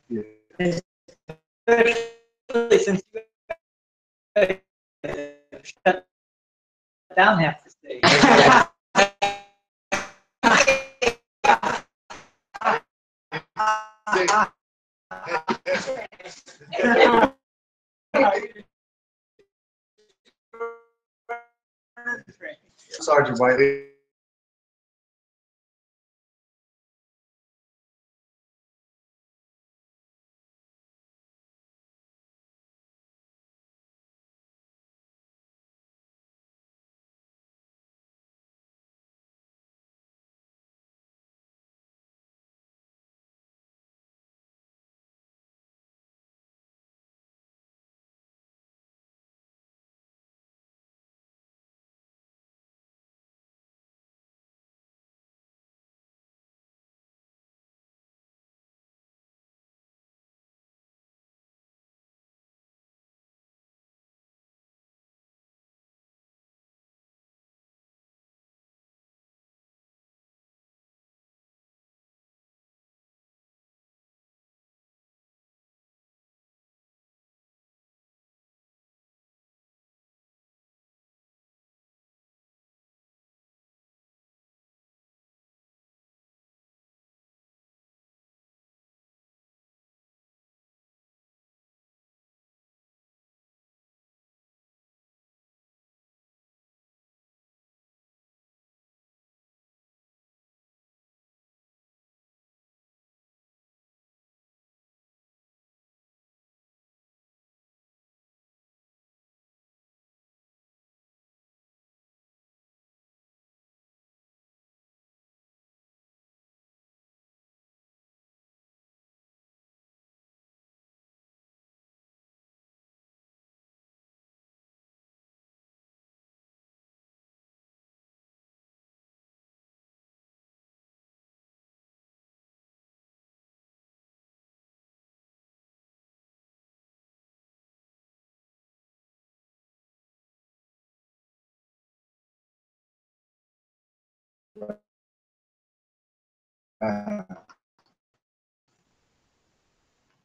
Yeah. Especially since you guys shut down half the state. Sergeant Whiteley.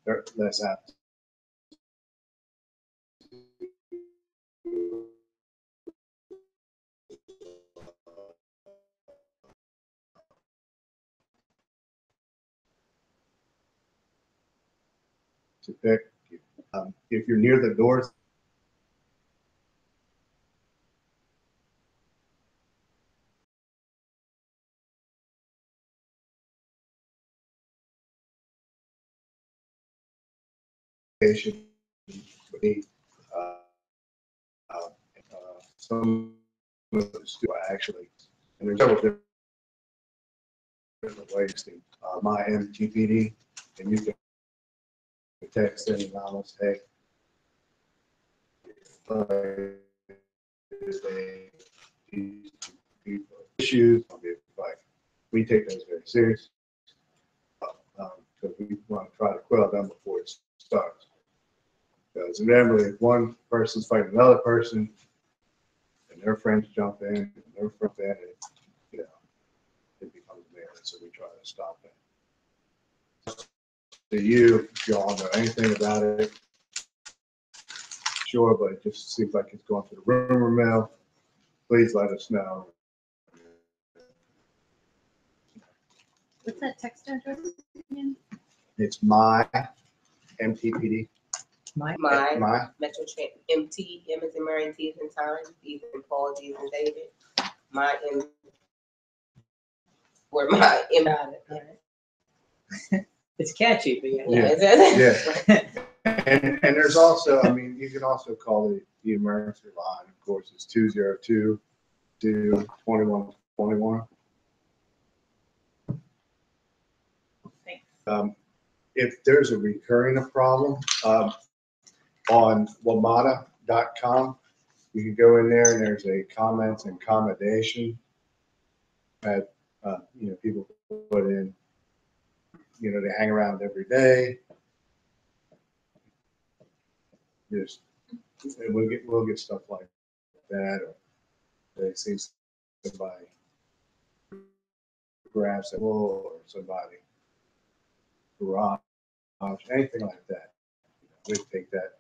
They're less apt to pick. If you're near the doors, should be some of the students actually, and there's several different ways to my MTPD, and you can text in anonymous, hey, issues, like we take those very serious because we want to try to quell them before it starts. Because inevitably, if one person's fighting another person, and their friends jump in, and their friends in, it, you know, it becomes a melee. So we try to stop that. To you, if y'all know anything about it, sure, but it just seems like it's going to the rumor mill. Please let us know. What's that text address again? It's my MTPD. My Metro MT, M as in Mary, T as in Tom, D as in Paul, D as in David. My M, or my M. Got it. All right. It's catchy, but yeah. Yeah. And there's also, I mean, you can also call the emergency line. Of course, it's 202-2121. Thanks. If there's a recurring problem, on WMATA.com, you can go in there and there's a comments and commendation that you know, people put in. You know, they hang around every day. Just, and we'll get stuff like that, or they see somebody grabs a bull or somebody garage anything like that. We think that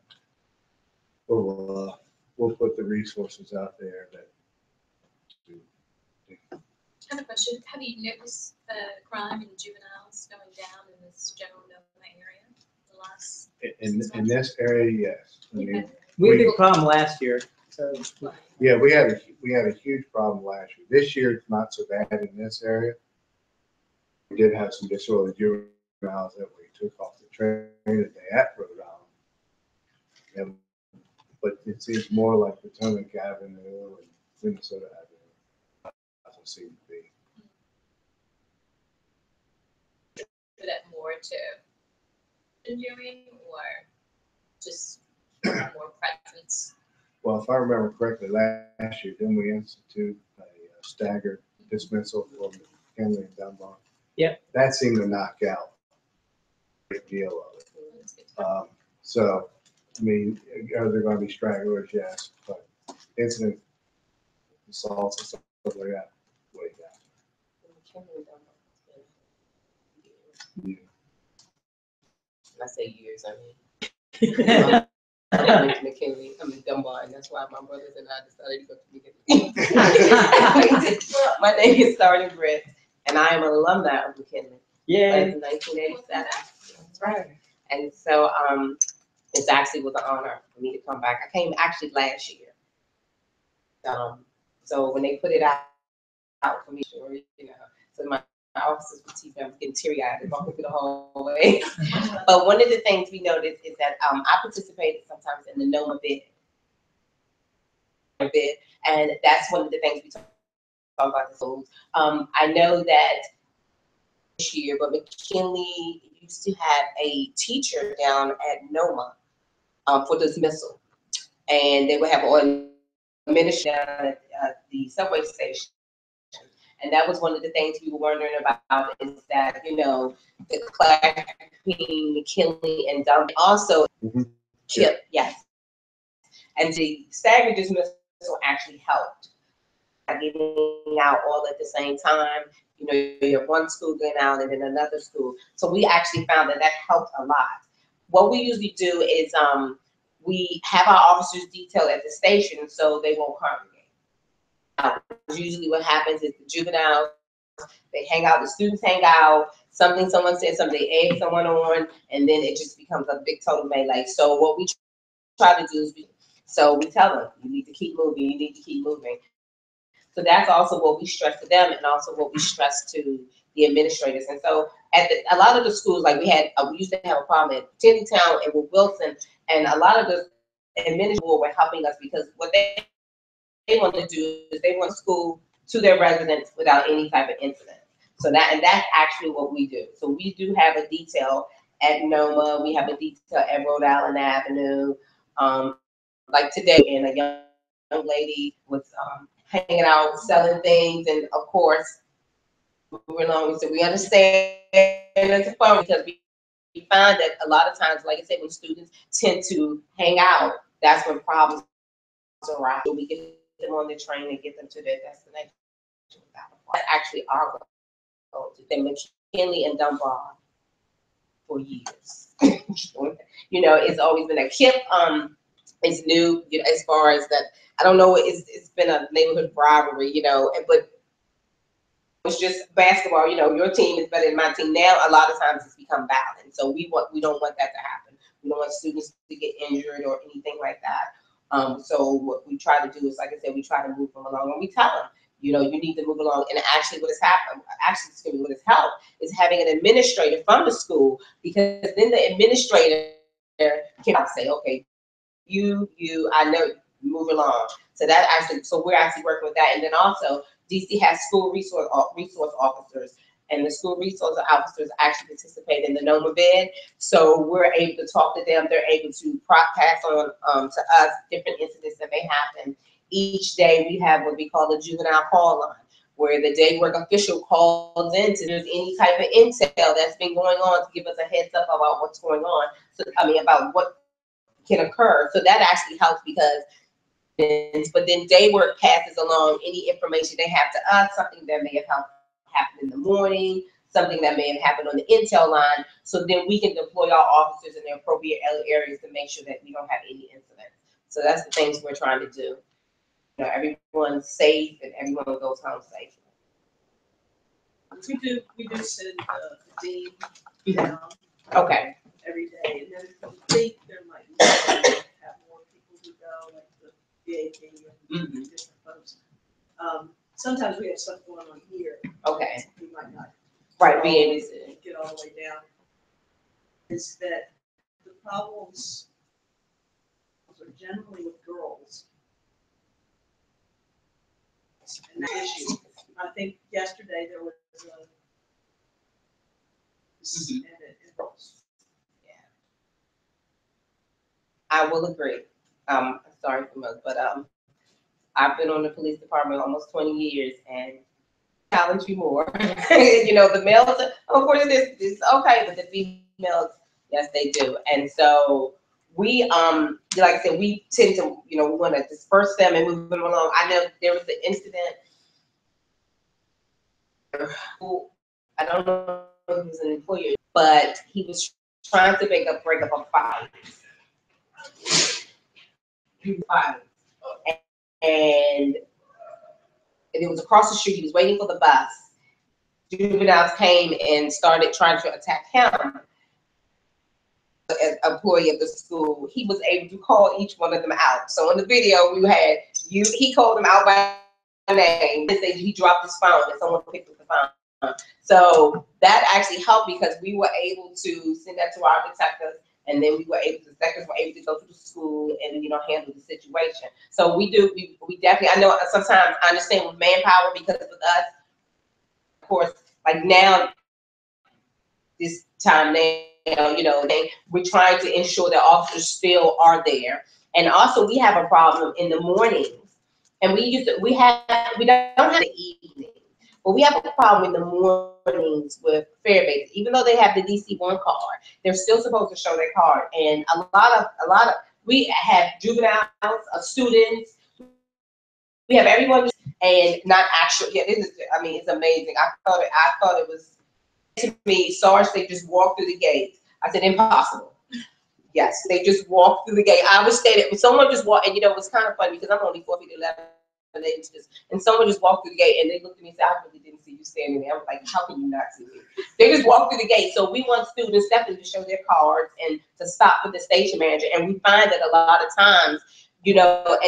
we'll put the resources out there that. I have a question. Have you noticed crime in juveniles going down in this general Noma area? The last In this area, yes. I mean, We had a big problem last year, so. yeah, we had a huge problem last year. This year, it's not so bad in this area. We did have some disorderly juveniles that we took off the train today at Rhode Island. But it seems more like Potomac Avenue and Minnesota Avenue. Doesn't seem to be. for that more to engineering or just more presence? Well, if I remember correctly, last year, didn't we institute a staggered dismissal for McKinley and Dunbar? Yep. That seemed to knock out a great deal of it. So, I mean, are there going to be stragglers? Yes, but incident assaults and stuff like that, way down. Yeah. I say years, I went to McKinley, Dunbar, and that's why my brothers and I decided to go to McKinley. My name is Sergeant Britt, and I am an alumni of McKinley. Yeah. In 1987. That's right. And so it actually was an honor for me to come back. I came actually last year. So when they put it out for me, you know, so my officers would teach me, I was getting teary-eyed and walking through the hallway. But one of the things we noticed is that I participated sometimes in the NOMA bid. And that's one of the things we talk about the schools. I know that this year, but McKinley used to have a teacher down at NOMA for dismissal. And they would have an administrator down at the subway station. And that was one of the things we were wondering about is that, you know, the clash between McKinley and Dunbar also Chip, yes. And the staggered dismissal actually helped. Getting out all at the same time. You know, you have one school going out and then another school. So we actually found that that helped a lot. What we usually do is we have our officers detailed at the station so they won't congregate. Usually what happens is the juveniles, they hang out, the students hang out, someone says something, they egg someone on, and then it just becomes a big total melee. So what we try to do is we tell them, you need to keep moving, you need to keep moving. So that's also what we stress to them and also what we stress to the administrators. And so at a lot of the schools, like we used to have a problem at Tennytown and with Wilson, and a lot of the administrators were helping us because what they want to do is they want school to their residents without any type of incident. So that's actually what we do. So we do have a detail at NOMA, we have a detail at Rhode Island Avenue. Like today, and a young lady was hanging out, selling things, and of course, we understand it's a fun because we find that a lot of times, like I said, when students tend to hang out, that's when problems arise. So we get them on the train and get them to their destination. That's actually our goal. They McKinley and Dunbar for years. You know, it's always been a KIP. It's new, you know, as far as that. I don't know. It's been a neighborhood rivalry, you know, but it's just basketball. You know, your team is better than my team. Now, a lot of times it's become violent. So we don't want that to happen. We don't want students to get injured or anything like that. So what we try to do is, like I said, we try to move them along, and we tell them, you know, you need to move along. And actually, what has happened? Actually, what has helped is having an administrator from the school, because then the administrator can say, okay, I know, move along. So we're actually working with that. And then also DC has school resource officers, and the school resource officers actually participate in the NOMA bid. So we're able to talk to them. They're able to pass on to us different incidents that may happen. Each day we have what we call the juvenile call line, where the day work official calls in to there's any type of intel that's been going on to give us a heads up about what's going on. So about what can occur. So that actually helps because, but then day work passes along any information they have to us, something that may have happened in the morning, something that may have happened on the intel line, so then we can deploy our officers in the appropriate areas to make sure that we don't have any incidents. So that's the things we're trying to do. You know, everyone's safe and everyone goes home safe. We do send the dean down Okay. every day, and then if we think there might be, have more people who go, like the VAP and different folks. Sometimes we have stuff going on here. Okay. We might not. Right, be able to. Get all the way down. Is that the problems are generally with girls. And that issue, I think yesterday there was a. And it was. I will agree. Sorry for most, but I've been on the police department almost 20 years and challenge you more. You know, the males, of course, it's okay, but the females, yes, they do. And so we, like I said, we tend to, you know, we want to disperse them and move them along. I know there was an incident. I don't know if he was an employer, but he was trying to break up a fight. And it was across the street. He was waiting for the bus. Juveniles came and started trying to attack him. As an employee of the school, he was able to call each one of them out. So in the video, we had he called them out by name. He dropped his phone and someone picked up the phone. So that actually helped because we were able to send that to our detectives, and then the detectives were able to go to the school and, you know, handle the situation. So we definitely, I know sometimes I understand with manpower, because with us, of course, like now, this time now, you know, we're trying to ensure that officers still are there. And also we have a problem in the mornings, and we don't have the evening. But we have a problem in the mornings with Fairbanks. Even though they have the DC-1 card, they're still supposed to show their card. And a lot of we have juveniles, students. We have everyone, and not actual. Yeah, I mean, it's amazing. I thought it was, to me, Sarge, they just walked through the gate. I said, impossible. Yes, they just walked through the gate. I was standing, someone just walked, and you know, it was kind of funny because I'm only 4 feet 11. And someone just walked through the gate and they looked at me and said, I really didn't see you standing there. I was like, how can you not see me? They just walked through the gate. So we want students definitely to show their cards and to stop with the station manager. And we find that a lot of times, you know,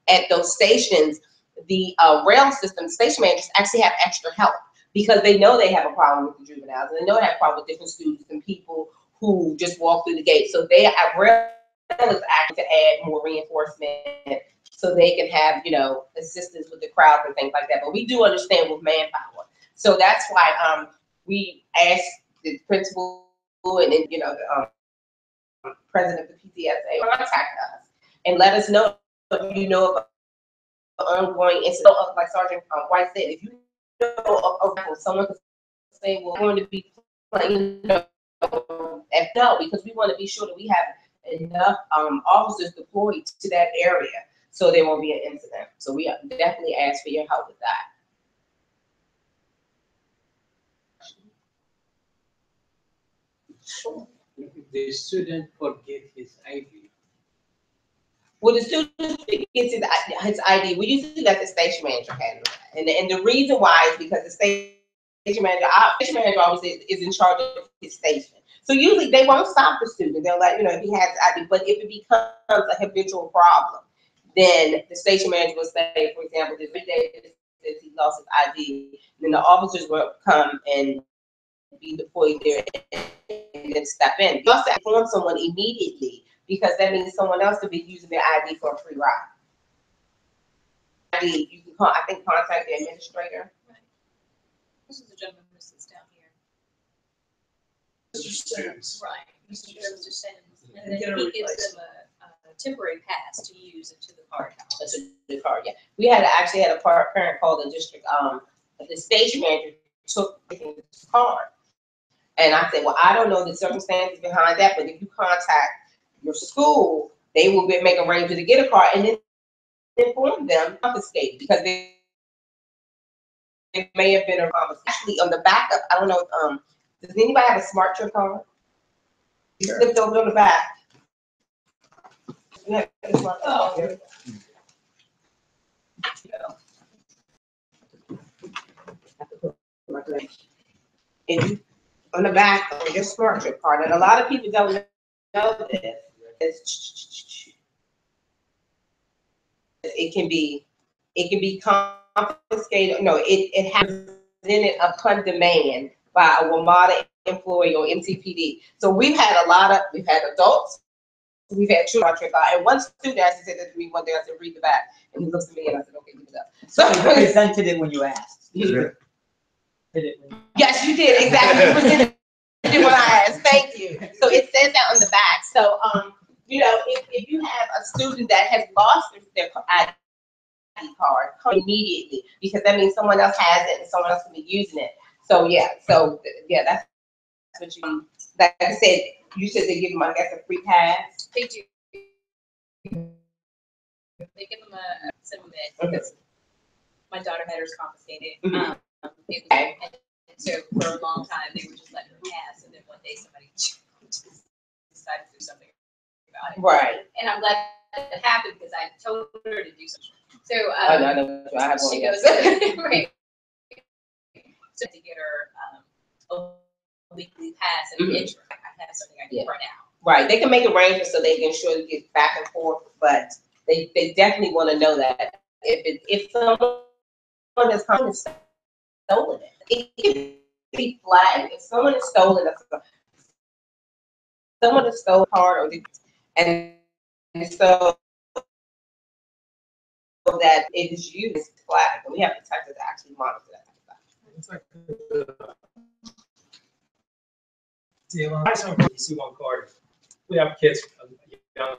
at those stations, the rail system, station managers actually have extra help because they know they have a problem with the juveniles, and they know they have a problem with different students and people who just walk through the gate. So they have rail is acting to add more reinforcement, so they can have, you know, assistance with the crowd and things like that. But we do understand with manpower. So that's why we asked the principal and then, you know, the president of the PTSA contact us and let us know if you know of an ongoing incident. Like Sergeant White said, if you know of someone could say, well, we're going to be playing, no, because we want to be sure that we have enough officers deployed to that area, so there won't be an incident. So we definitely ask for your help with that. Sure. The student forget his ID. Well, the student gets his ID. We usually let the station manager handle that. And the reason why is because the station manager, our station manager always is in charge of his station. So usually they won't stop the student. They'll let, you know, if he has ID. But if it becomes a habitual problem, then the station manager will say, for example, this day that he lost his ID, then the officers will come and be deployed there and then step in. You also inform someone immediately, because that means someone else could be using their ID for a free ride. ID, you can call, I think, contact the administrator. Right. This is the gentleman who sits down here. Mr. Sims. Right. Mr. Sims. And And get then a he gives replacement. them a temporary pass to use into the card house. That's the card, yeah. We actually had a parent call the district, the station manager took his card. And I said, well, I don't know the circumstances behind that, but if you contact your school, they will make arrangements to get a card and then inform them, confiscate, because it may have been a promise. Actually, on the back of, I don't know, does anybody have a smart trip card? You Sure. slipped over on the back. You have a smart trip card? And you, on the back of your smart trip card, and a lot of people don't know this, it can be confiscated. No, it has presented upon demand by a WMATA employee or MTPD. So we've had adults, we've had children, and one student actually said that to me one day. I said, "Read the back," and he looks at me and I said, "Okay, give it up." So You presented it when you asked. Yeah. Did it when you- yes, you did exactly. You presented it when I asked. Thank you. So it says that on the back. So you know, if you have a student that has lost their ID card, come immediately, because that means someone else has it and someone else can be using it. So yeah, that's what you. Like I said, you said they give them, I guess, a free pass. They do. They give them a symbol because my daughter had hers confiscated. Mhm. And so for a long time, they were just letting her pass, and then one day somebody just decided to do something about it. Right. And I'm glad that happened because I told her to do something. So I know. I have one. she goes, right. So to get her a weekly pass and Mhm. interest, I have something I can print out. Right. They can make arrangements so they can ensure to get back and forth, but they definitely want to know that if someone has come and stolen it can be flagged. If someone has stolen a card, and so that it is used flagged, and we have detectives that actually monitor that type of stuff. It's like I saw a C1 card. We have kids young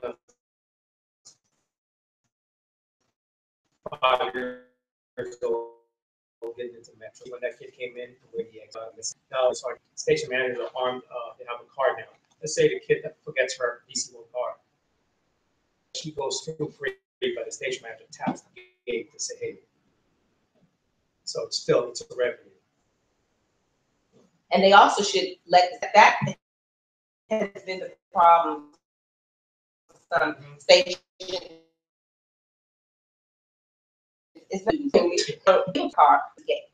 5 years old getting into Metro. When that kid came in, where he now it's like station managers are armed. They have a card now. Let's say the kid that forgets her DC1 card. She goes through free, but the station manager taps the gate to say, "Hey." So it's a revenue. And they also should let that has been the problem. Some stations, it's not a car gate.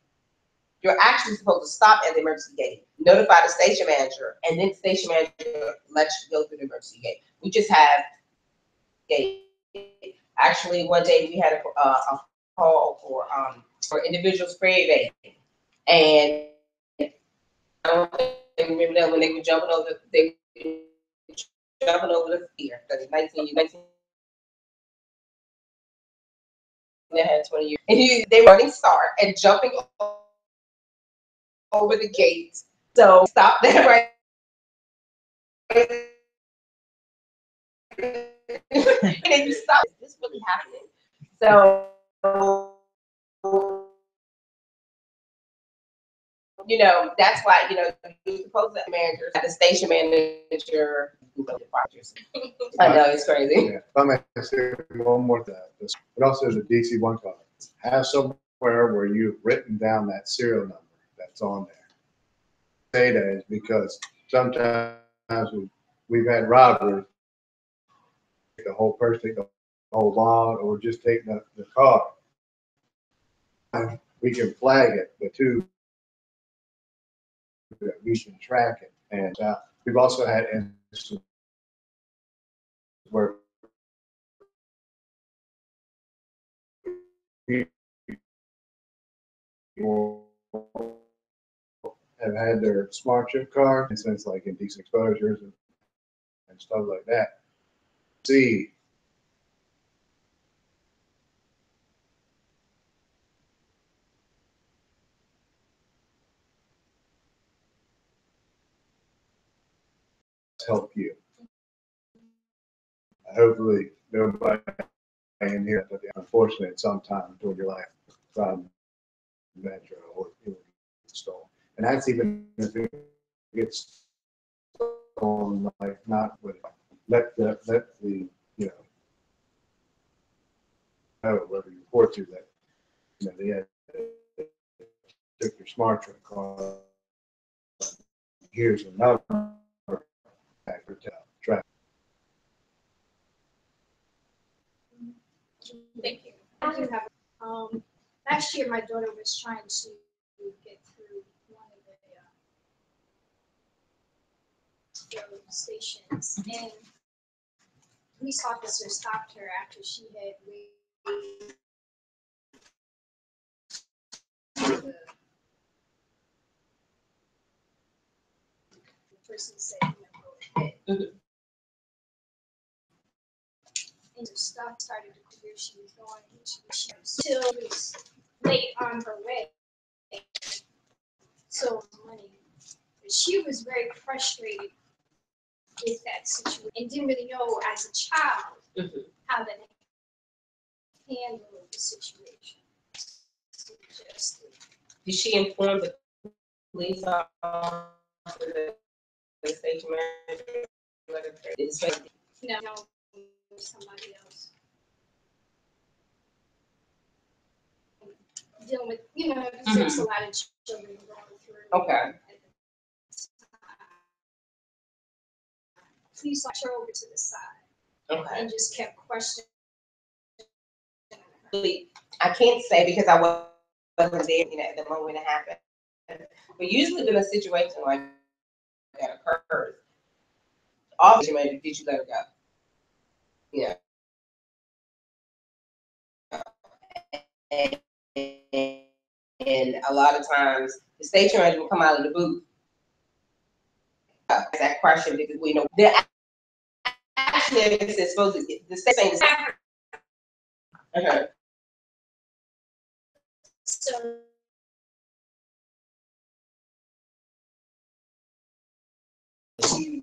You're actually supposed to stop at the emergency gate, notify the station manager, and then the station manager lets you go through the emergency gate. We just have gate. Actually, one day we had a call for individual spray evade, and I don't remember that when they were jumping over the fear. Because 19 that had 20 years. And they were running start and jumping over the gate. So stop that right. And then you stop. Is this really happening? So you know, that's why, you know, you're supposed to manager, the station manager. I know, it's crazy. Yeah, if I may say one more thing, but also the DC1 card. Have somewhere where you've written down that serial number that's on there. Say that is because sometimes we've had robberies, the whole person, the whole wallet, or just take the card. And we can flag it, but two, we can track it. And we've also had instances where people have had their smart chip card, and since like indecent exposures and stuff like that. See, help you. Hopefully, nobody in here, but unfortunately, at some time during your life, from Metro or it will get stolen. And that's even if it gets stolen, like not with let the you know whoever you report to that you know they had took your smart truck on. Here's another factor to traffic. Thank you. I do have, last year my daughter was trying to get through one of the stations, and police officer stopped her after she had waved the person said, you know, go ahead. And the stuff started to clear, she was going, and she was still was late on her way. So money, but she was very frustrated with that situation and didn't really know as a child how to handle the situation. So just, Did she inform the police officer, the station manager? no, somebody else. Dealing with, you know, there's a lot of children going through. Okay. Please let her over to the side Okay. and just kept questioning. I can't say because I wasn't there, you know, at the moment it happened. But usually when a situation like that occurs, obviously, maybe did you let her go? Yeah. And a lot of times the station manager will come out of the booth. That question because we know they're actually it's supposed to get the station. Okay. So she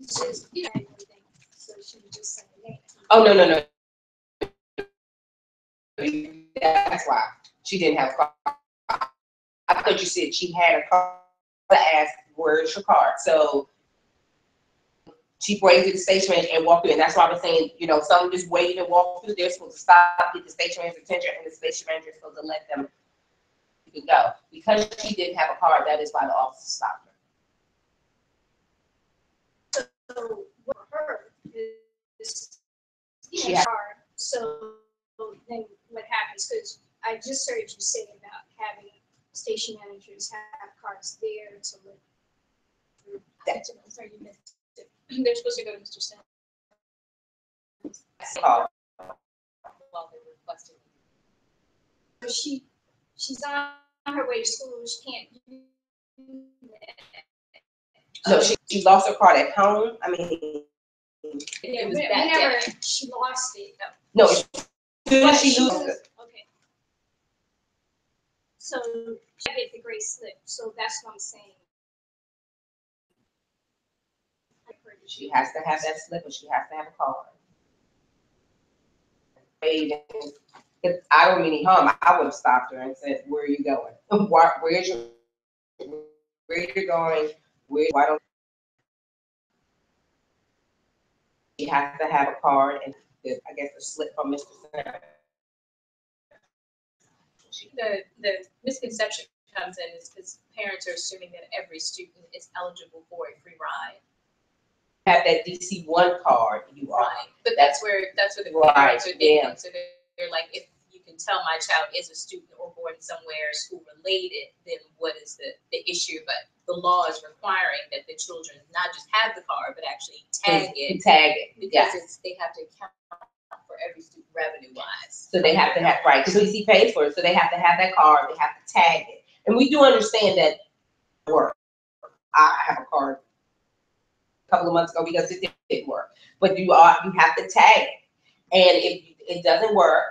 just, you know, everything. So she would just say, hey. Oh no. That's why she didn't have a car. I thought you said she had a car. I asked, where's your car? So she waved to the station manager and walked in. That's why I was saying, you know, some just wave and walk through. They're supposed to stop, get the station manager's attention, and the station manager is supposed to let them go. Because she didn't have a car, that is why the officer stopped her. So for her is She had- hard. So then what happens? Because I just heard you say about having station managers have cars there to look through. Sorry, you missed it. They're supposed to go to Mr. Sam Call. while they're requesting. So she's on her way to school. She can't do that. No, she lost her car at home. I mean, It was Whenever that day. she lost it. no, as soon as she loses it. Okay. So I get the gray slip. So that's what I'm saying. She has to have that slip, or she has to have a car. If I don't mean any harm, I would have stopped her and said, "Where are you going? Where's your? Where you're going? Why don't?" She has to have a card and I guess a slip from Mr. Sam. The misconception comes in is because parents are assuming that every student is eligible for a free ride. Have that DC-1 card, you are. Right, but that's where the Right, parents are thinking, yeah. so they're like, if you can tell my child is a student or going somewhere school related, then what is the issue? But the law is requiring that the children not just have the card, but actually tag it. Tag it, Because yeah. they have to account for every student revenue wise. So they have to have, right, because DC pays for it, so they have to have that card, they have to tag it. And we do understand that work. I have a card a couple of months ago because it didn't work. But you have to tag it. And if it doesn't work,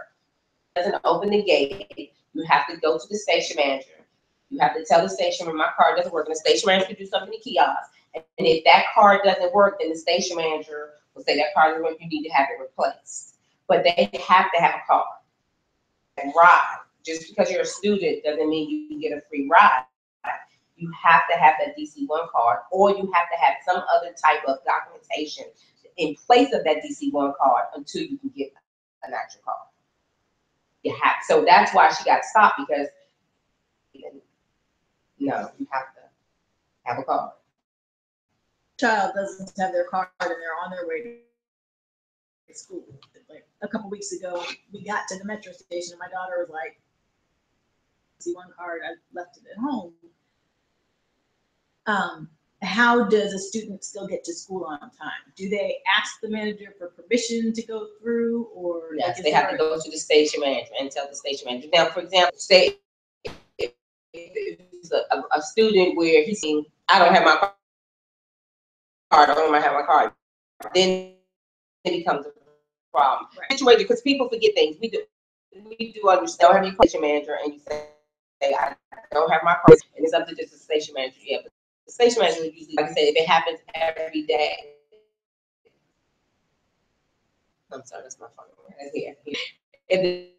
doesn't open the gate, you have to go to the station manager. You have to tell the station when my card doesn't work, and the station manager can do something in the kiosk. And if that card doesn't work, then the station manager will say that card doesn't work, you need to have it replaced. But they have to have a card and ride. Just because you're a student doesn't mean you can get a free ride. You have to have that DC-1 card, or you have to have some other type of documentation in place of that DC-1 card until you can get an actual card. You have, so that's why she got stopped, because No, you have to have a card. Child doesn't have their card and they're on their way to school. Like a couple weeks ago, we got to the metro station and my daughter was like, see one card, I left it at home. How does a student still get to school on time? Do they ask the manager for permission to go through, or? Yes, like, they have to go to the station manager and tell the station manager. Now, for example, say if it's a student where he's saying, I don't have my card, I don't have my card, then it becomes a problem. Right. Situation, because people forget things. We do understand. Have your station manager and you say, I don't have my card, and it's up to just the station manager. Yeah, but the station manager usually, like I said, if it happens every day. I'm sorry, that's my phone. Right here. If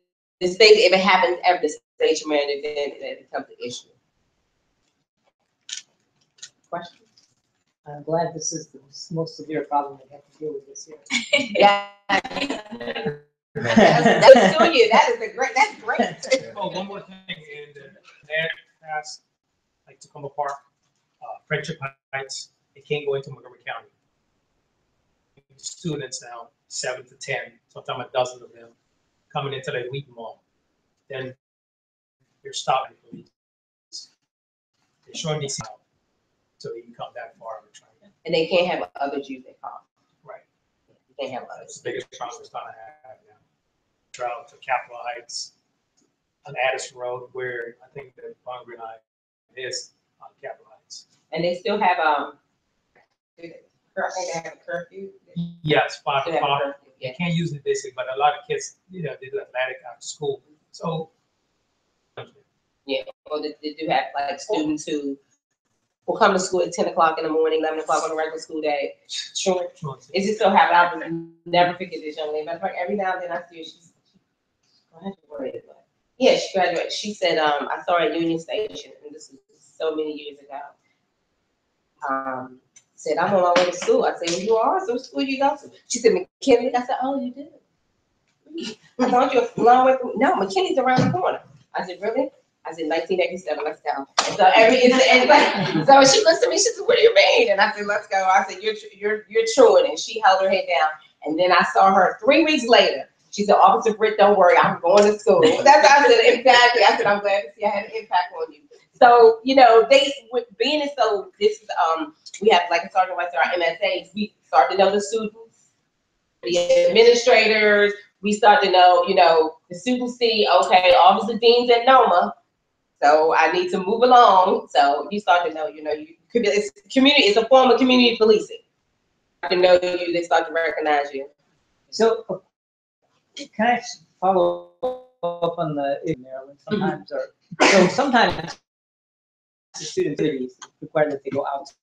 it happens every station manager, then it becomes an issue. Question? I'm glad this is the most severe problem we have to deal with this year. Yeah. That's doing you. That's great. Oh, one more thing, in the past, like Tacoma Park, Friendship Heights, they can't go into Montgomery County. Students now, 7 to 10, sometimes a dozen of them, coming into the Wheaton Mall. Then you're stopping police. They're showing these out, so you can come that far and try. And they can't have others use their car. Right. You can't have That's others. the biggest problem we're starting to have now. Travel to Capitol Heights, on Addison Road, where I think the Hungry Line is on Capitol Heights. And they still have I think they have a curfew. Yes, 5 They have a o'clock. curfew, They yeah. can't use it basically, but a lot of kids, they do athletic after school. So, Yeah, or they do have like students who will come to school at 10 o'clock in the morning, 11 o'clock on a regular school day. Sure. Is it still happen? I will never forget this young lady. Matter of fact, every now and then I see her, she's graduated. But yeah, she graduated. She said, I saw her at Union Station, and this was so many years ago. Said, I'm on my way to school. I said, well, you are? So what school you go to? She said, McKinley. I said, oh, you do? I thought you were a long way from, no, McKinley's around the corner. I said, really? I said, 1987, let's go. And so she looks at me, she said, what do you mean? And I said, let's go. I said, you're truant. And she held her head down. And then I saw her 3 weeks later. She said, Officer Britt, don't worry, I'm going to school. That's what I said, exactly. I said, I'm glad to see I had an impact on you. So, they, with being so, this is, we have, like Sergeant White said, our MSAs, we start to know the students, the administrators, we start to know, the students see, okay, Officer Dean's at NOMA, so I need to move along. So you start to know, it's a form of community policing. To know you, they start to recognize you. So, can I follow up on the in Maryland? Sometimes, so sometimes the student cities require that they go outside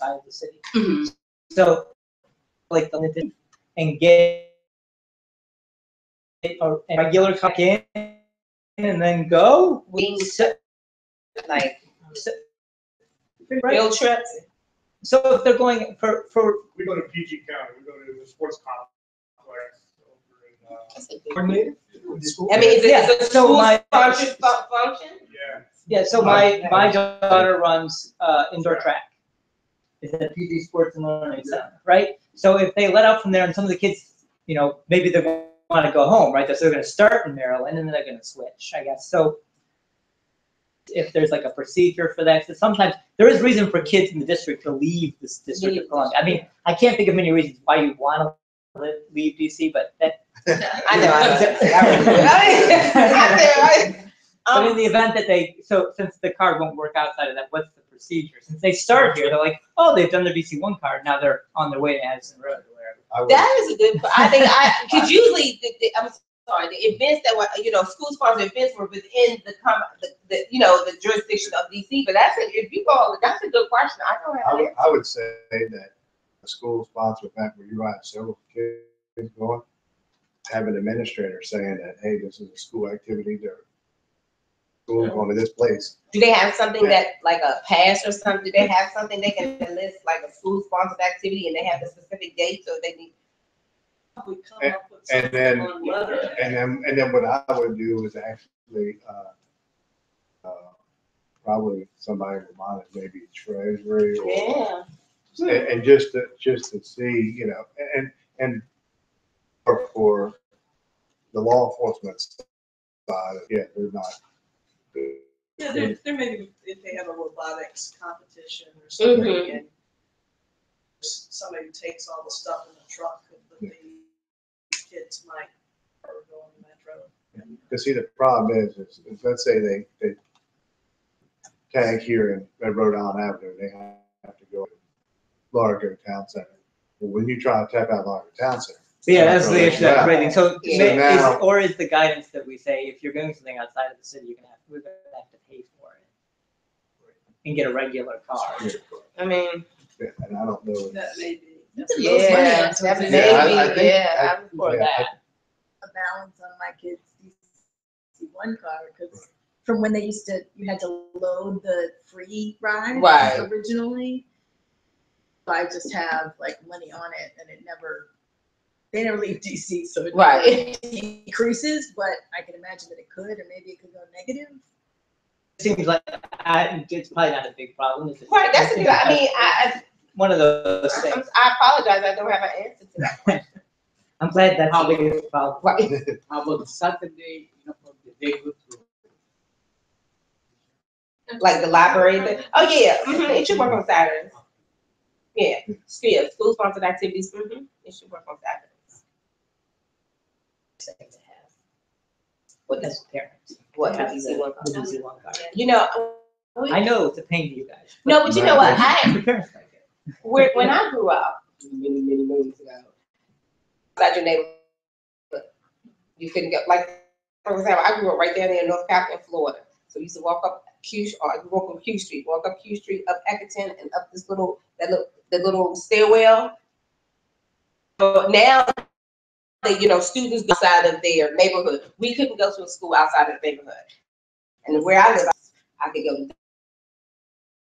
of the city. So, like and get a regular car in and then go. Like Right. field trips. So if they're going for We go to PG County, we go to the sports complex over I mean, Is it a so school my sponsored function? yeah. So my daughter runs indoor track. It's at PG Sports and Learning Center, right? So if they let out from there, and some of the kids, maybe they want to go home, right? So they're going to start in Maryland, and then they're going to switch, I guess. So if there's like a procedure for that, because sometimes there is reason for kids in the district to leave this District of Columbia. I mean, I can't think of many reasons why you want to leave DC, but that. I know. But in the event that since the card won't work outside of that, what's the procedure? Since they start here, they're like, oh, they've done their DC1 card, now they're on their way to Addison Road or wherever. That is a good. I think because usually I'm sorry, the events that were school sponsored events were within the jurisdiction of DC. But if you go, that's a good question. I don't have. I would say that a school sponsored event where you have several kids going, have an administrator saying that, hey, this is a school activity. They're going to this place. Do they have something that, like a pass or something? Do they have something they can list, like a school sponsored activity, and they have the specific date, so they need? And then what I would do is actually probably somebody will monitor maybe Treasury or, Yeah. and just to see, you know, and for the law enforcement side, yeah, they're not. Yeah, there may be, if they have a robotics competition or something, Mhm. and somebody takes all the stuff in the truck, but the kids might go on the metro. Because see, the problem is let's say they tag here in Rhode Island Avenue, they have to go to Largo Town Center. But when you try to tap out Largo Town Center. Yeah, that's the issue that's Yeah. raising. So, Yeah. Now- or is the guidance that we say, if you're doing something outside of the city, we're gonna have to pay for it and get a regular car. I mean, Yeah, and I don't know. That may be. You can lose money yeah, on that something. may Yeah, be, I think- I'm for yeah, that. A balance on my kids' DC1 car, because from when they used to, you had to load the free ride Right. originally. I just have like money on it, and they never leave DC, so it Right. never decreases. But I can imagine that it could, or maybe it could go negative. It seems like it's probably not a big problem. It's just- Right, that's a good, I mean, one of those things. I apologize, I don't have an answer to that question. I'm glad that's the biggest problem. Right. How about Saturday, for the day go through? Like the library, oh yeah, it should work on Saturdays. Yeah, school sponsored activities, it should work on Saturdays. What As parents. what Have did you see one? the DC1 car. You know, I know it's a pain to you guys. no, but you know what, The parents like it. when I grew up, many moons ago, outside your neighborhood, you couldn't go, like, for example, I grew up right down there in North Carolina, Florida. So we used to walk up walk on Q Street, walk up Q Street, up Eckerton, and up this the little stairwell. But now, students go outside of their neighborhood. We couldn't go to a school outside of the neighborhood. And where I live, I could go to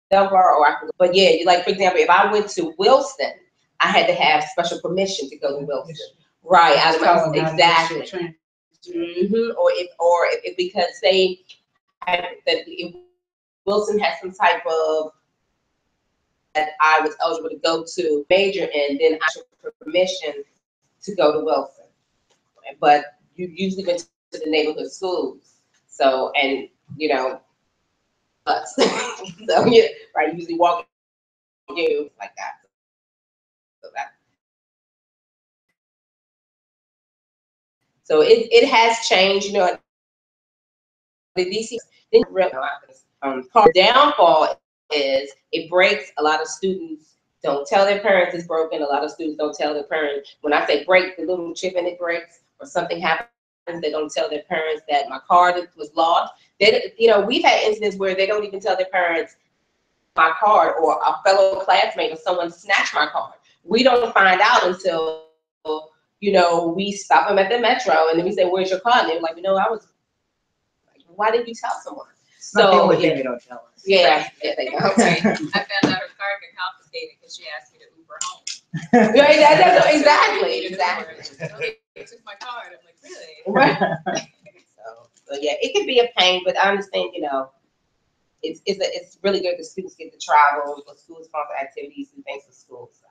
Delaware, or I could, but yeah, like, for example, if I went to Wilson, I had to have special permission to go to Wilson. Right, out of my, exactly. Or if because if Wilson had some type of that I was eligible to go to major in, then I should have permission to go to Wilson. But you usually went to the neighborhood schools. So, and us. So yeah, right, you usually walk you like that. So it has changed, the DC downfall is it breaks. A lot of students don't tell their parents it's broken. A lot of students don't tell their parents. When I say break, the little chip in it breaks, or something happens, they don't tell their parents that my card was lost. We've had incidents where they don't even tell their parents my card, or a fellow classmate or someone snatched my card. We don't find out until, we stop them at the metro, and then we say, "Where's your card?" And they're like, I was like, "Why didn't you tell someone?" It's not the only thing you don't tell us. Yeah, they don't. I found out her card got confiscated because she asked me to Uber home. Right, exactly. They took my card. I'm like, really? Right. So yeah, it can be a pain, but I understand, it's really good that students get to travel, for school sponsored activities and things for school. So.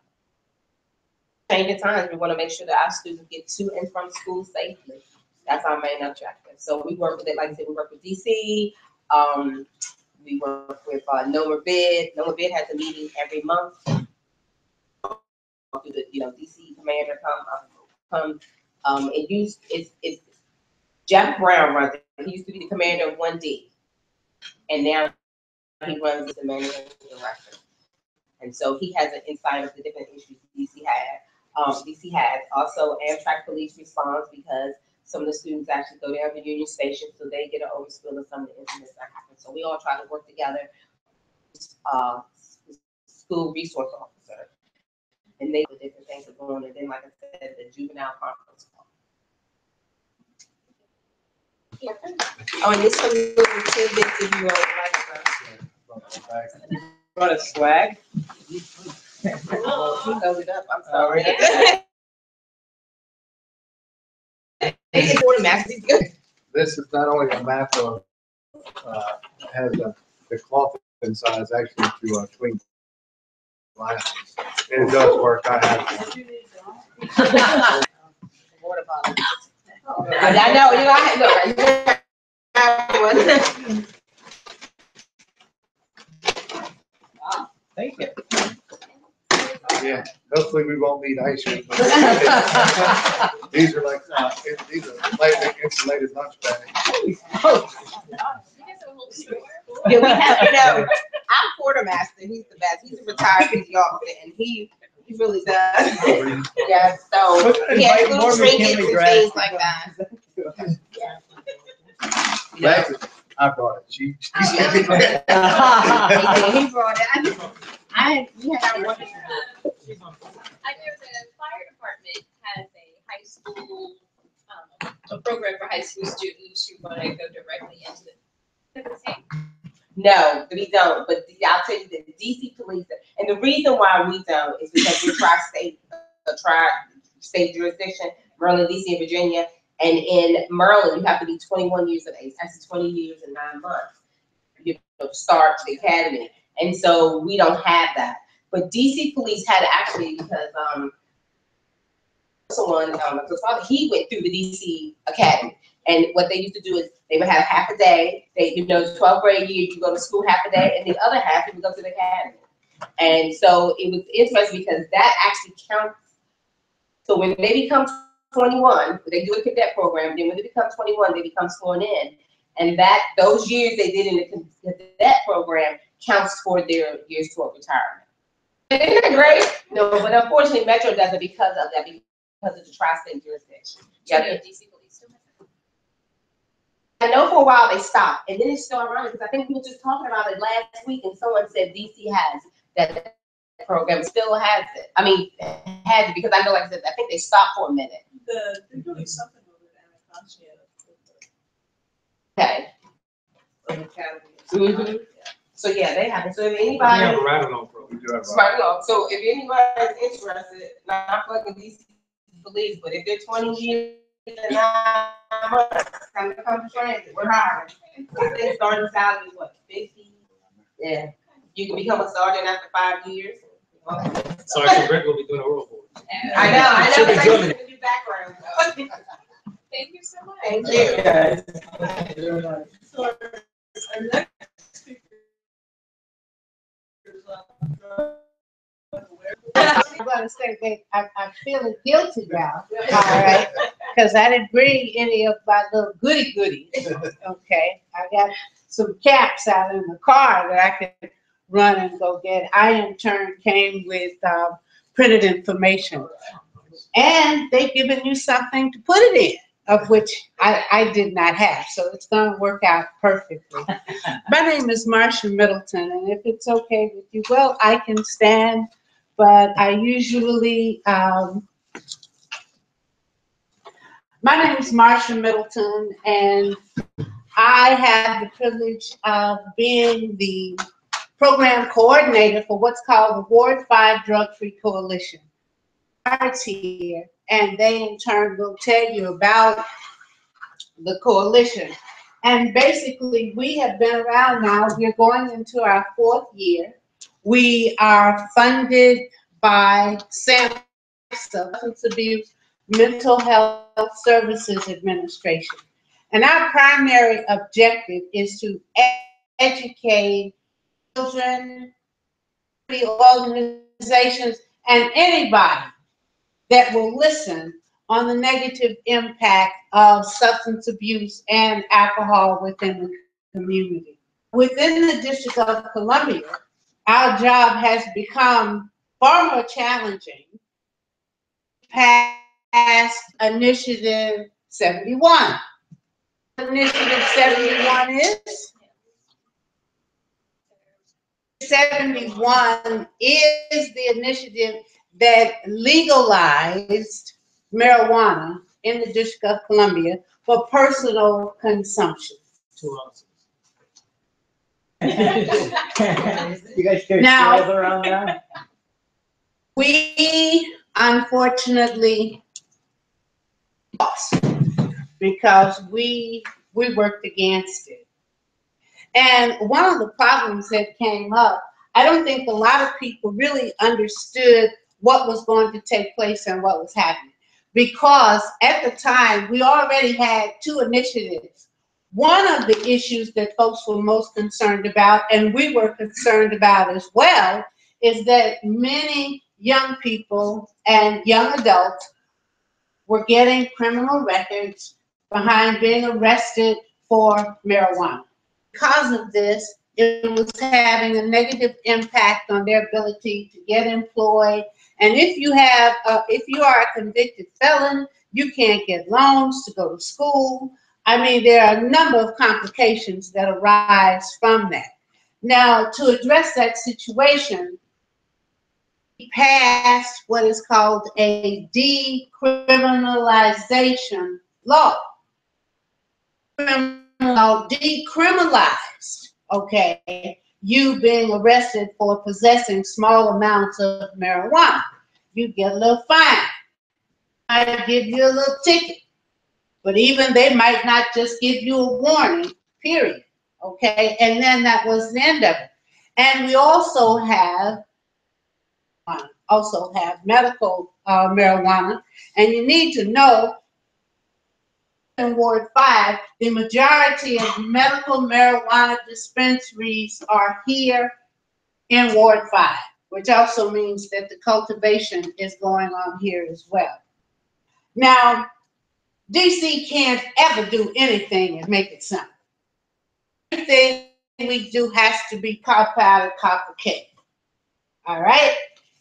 Changing times, we want to make sure that our students get to and from school safely. That's our main objective. So we work with it, like I said, we work with DC. We work with NOMA Bid. NOMA Bid has a meeting every month. The DC commander come. It's Jeff Brown runs it. He used to be the commander of 1D, and now he runs as the managing director. And so he has an insight of the different issues DC has. Also, Amtrak police response, because some of the students actually go down to Union Station, so they get an overspill of some of the incidents that happen. So we all try to work together. School resource officer, and they do different things are going on. And then, like I said, the juvenile conference call. Yeah. Oh, and this one little tidbits if you like. Want a swag? Oh, he held it up. I'm sorry. It's for the math. He's good. This is not only a map of, has a the cloth inside is actually to tween glasses. And it does work. I have it. Water bottle. I know, you know, I have, look, Thank you. Yeah, hopefully we won't need ice cream. These are like, these are lightly insulated lunch bags. You guys have a whole store? yeah, we have, you know, I'm quartermaster, he's the best, he's a retired PTO officer, and he really does. Yeah, so, he has little trinkets and things like that. Bags, I brought it. She said it. He brought it, we had our one. I know the fire department has a high school, a program for high school students who want to go directly into the. No, we don't, but I'll tell you that DC police, and the reason why we don't is because we're tri-state jurisdiction, Maryland, DC, and Virginia. And in Maryland, you have to be 21 years of age. That's 20 years and 9 months. You know, to start the academy. And so we don't have that. But DC police had actually, because someone, he went through the DC academy. And what they used to do is they would have half a day. They, you know, 12th grade year, you go to school half a day, and the other half you would go to the academy. And so it was interesting because that actually counts. So when they become 21, they do a cadet program. Then when they become 21, they become sworn in, and that those years they did in the cadet program counts toward their years toward retirement. Isn't that great? No, but unfortunately, Metro doesn't because of that, because of the tri-state jurisdiction. Yeah. DC police still have I know for a while they stopped, and then it's so ironic because I think we were just talking about it last week, and someone said DC has that program, still has it. I mean, has it because I know, like I said, I think they stopped for a minute. They're doing something over at Anacostia. Okay. Academy. So yeah, they have it. So if We anybody, have a ride-along program. We do have right along. So if anybody's interested, not fucking DC police, but if they're 20 years and 9 months, come to transit, we're hiring. I think starting salary is what, 50? Yeah. You can become a sergeant after 5 years. Sergeant Brett will be doing a roll call. I know. Should be Thank doing you for your background. Thank you so much. Thank you. Guys. So our next speaker is I'm gonna say that I'm feeling guilty now, all right? Because I didn't bring any of my little goodies, okay? I got some caps out in the car that I could run and go get. I in turn came with printed information. And they've given you something to put it in, of which I did not have, so it's gonna work out perfectly. My name is Marcia Middleton, and if it's okay with you, well, I can stand, but I usually, my name is Marcia Middleton, and I have the privilege of being the program coordinator for what's called the Ward 5 Drug-Free Coalition. It's here, and they in turn will tell you about the coalition. And basically, we have been around now. We're going into our 4th year. We are funded by SAMHSA, Substance Abuse Mental Health Services Administration. And our primary objective is to educate children, the organizations, and anybody that will listen on the negative impact of substance abuse and alcohol within the community. Within the District of Columbia, our job has become far more challenging. Past Initiative 71. Initiative 71 is? 71 is the initiative that legalized marijuana in the District of Columbia for personal consumption. 2 ounces. You guys carry Now- scales around now? We unfortunately lost because we worked against it. And one of the problems that came up, I don't think a lot of people really understood what was going to take place and what was happening. Because at the time, we already had 2 initiatives. One of the issues that folks were most concerned about, and we were concerned about as well, is that many young people and young adults were getting criminal records behind being arrested for marijuana. Because of this, it was having a negative impact on their ability to get employed. And if you are a convicted felon, you can't get loans to go to school. I mean, there are a number of complications that arise from that. Now, to address that situation, we passed what is called a decriminalization law. Decriminalized, okay, you being arrested for possessing small amounts of marijuana. You get a little fine. I give you a little ticket. But even they might not just give you a warning, period. Okay, and then that was the end of it. And we also have medical marijuana. And you need to know in Ward 5, the majority of medical marijuana dispensaries are here in Ward 5, which also means that the cultivation is going on here as well. Now, DC can't ever do anything and make it simple. Everything we do has to be cop powder, copper cake. All right?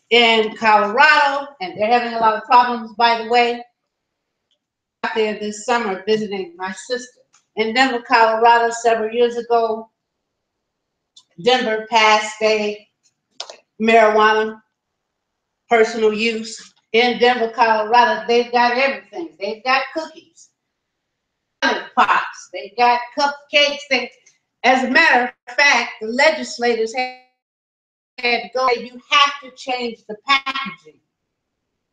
In Colorado, and they're having a lot of problems, by the way, out there this summer visiting my sister. In Denver, Colorado, several years ago, Denver passed a marijuana personal use. In Denver, Colorado, they've got everything. They've got cookies, pops, they've got cupcakes. As a matter of fact, the legislators had to go, you have to change the packaging.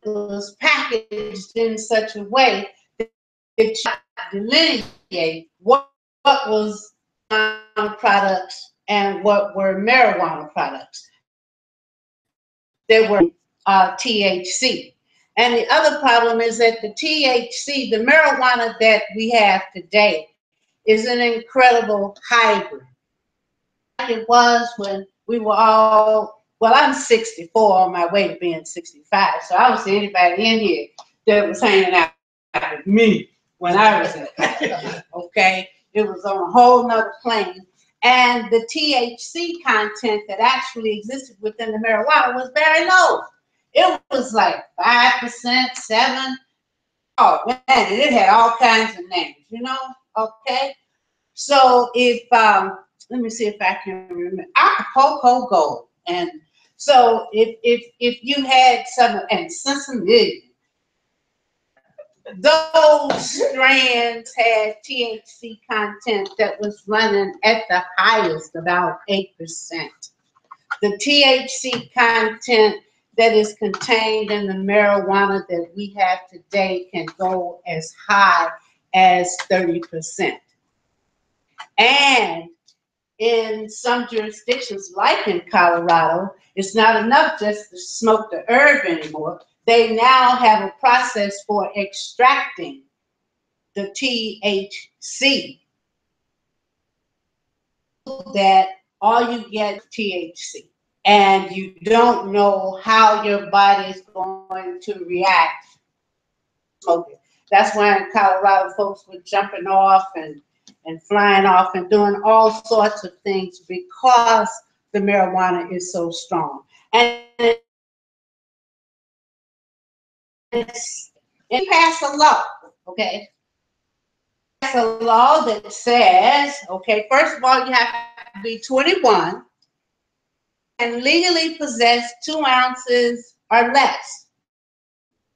It was packaged in such a way that it delineate what was products and what were marijuana products. There were THC. And the other problem is that the THC, the marijuana that we have today, is an incredible hybrid. Like it was when we were all, well, I'm 64 on my way to being 65, so I don't see anybody in here that was hanging out with me when I was in college, okay? It was on a whole nother plane. And the THC content that actually existed within the marijuana was very low. It was like 5%, 7%. Oh man, and it had all kinds of names, you know, okay? So if, let me see if I can remember, Acapulco Gold. And so if you had some, and Cincinnati, those strands had THC content that was running at the highest about 8%. The THC content that is contained in the marijuana that we have today can go as high as 30%. And in some jurisdictions, like in Colorado, it's not enough just to smoke the herb anymore. They now have a process for extracting the THC, that all you get is THC. And you don't know how your body is going to react to smoking. That's why in Colorado, folks were jumping off and flying off and doing all sorts of things because the marijuana is so strong. And it passed a law, okay? It's a law that says, okay, first of all, you have to be 21 and legally possess 2 ounces or less.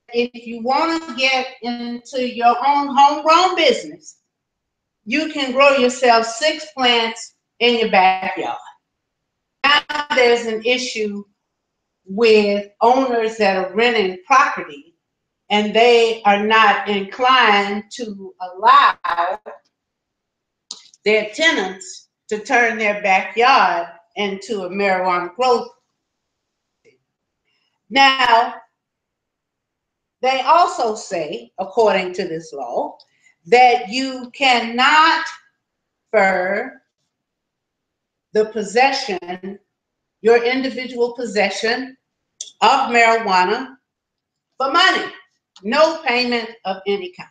If you want to get into your own homegrown business, you can grow yourself 6 plants in your backyard. Now there's an issue with owners that are renting property and they are not inclined to allow their tenants to turn their backyard into a marijuana growth. Now, they also say, according to this law, that you cannot transfer the possession, your individual possession of marijuana for money. No payment of any kind.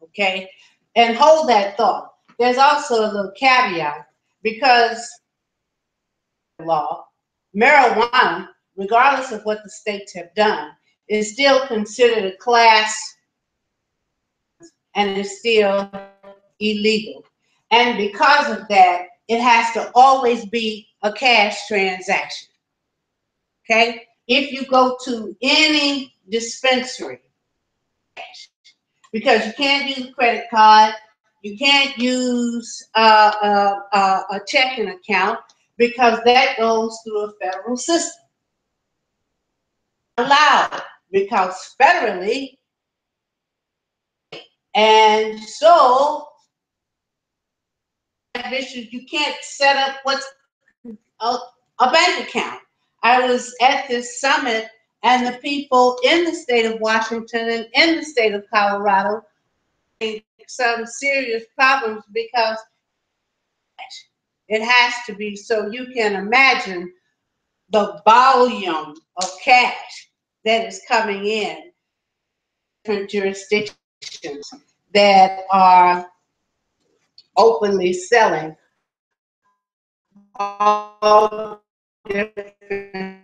Okay? And hold that thought. There's also a little caveat because law, marijuana, regardless of what the states have done, is still considered a class and is still illegal. And because of that, it has to always be a cash transaction. Okay? If you go to any dispensary, because you can't use a credit card, you can't use a checking account because that goes through a federal system. Allowed because federally, and so you can't set up what's a bank account. I was at this summit and the people in the state of Washington and in the state of Colorado had some serious problems because it has to be, so you can imagine the volume of cash that is coming in different jurisdictions that are openly selling all different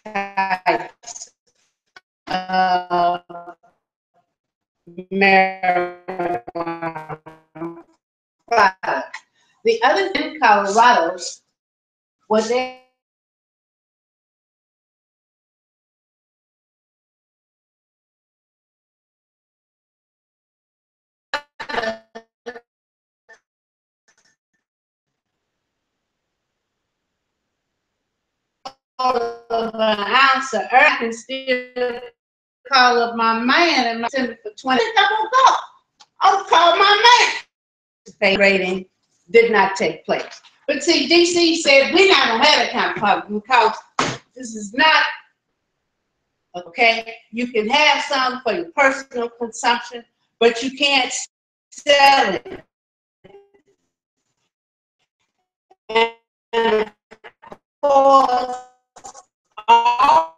types of marijuana products. The other thing in Colorado was they of an ounce of earth and still call up my man and send it for 20. I won't go. I'll call my man. Pay rating did not take place. But see, DC said we're not gonna have that kind of problem because this is not okay. You can have some for your personal consumption, but you can't sell it. And of course, all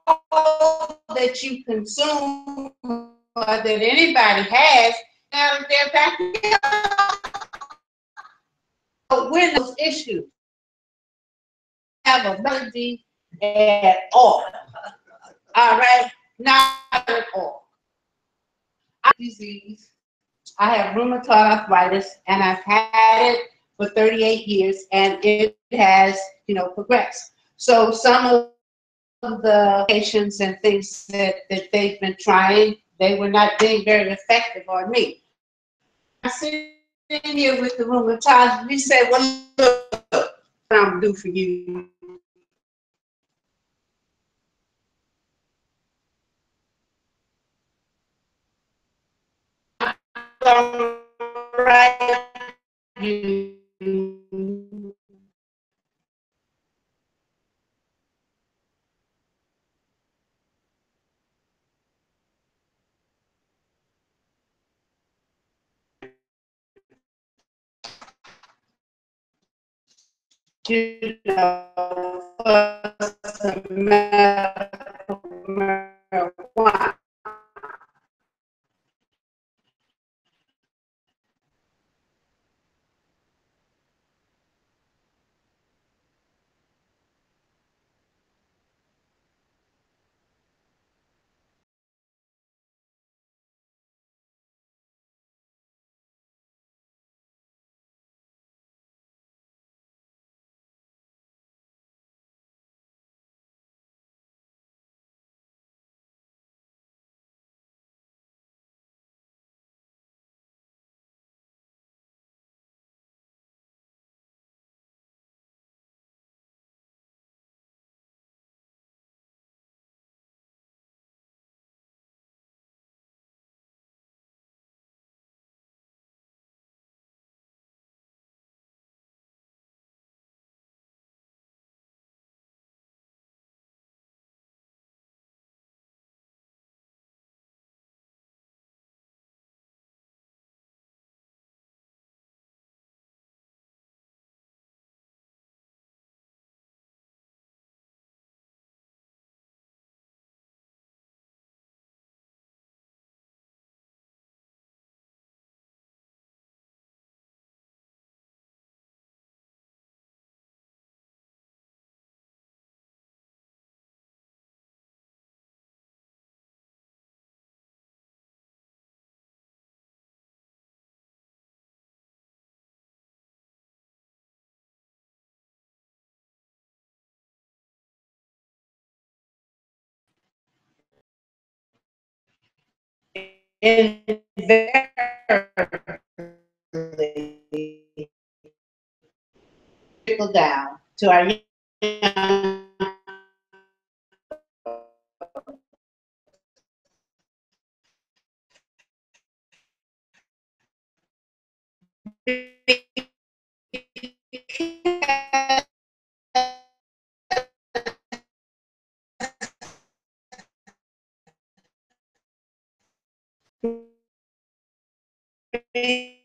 that you consume or that anybody has out of their backyard. So when those issues have a melody at all. All right, not at all. I have disease. I have rheumatoid arthritis, and I've had it for 38 years, and it has, progressed. So some of the patients and things that they've been trying, they were not being very effective on me. I'm sitting here with the rheumatologist. We said, well, look, what I'm gonna do for you. Right. Marijuana. invariably trickle down to our young people.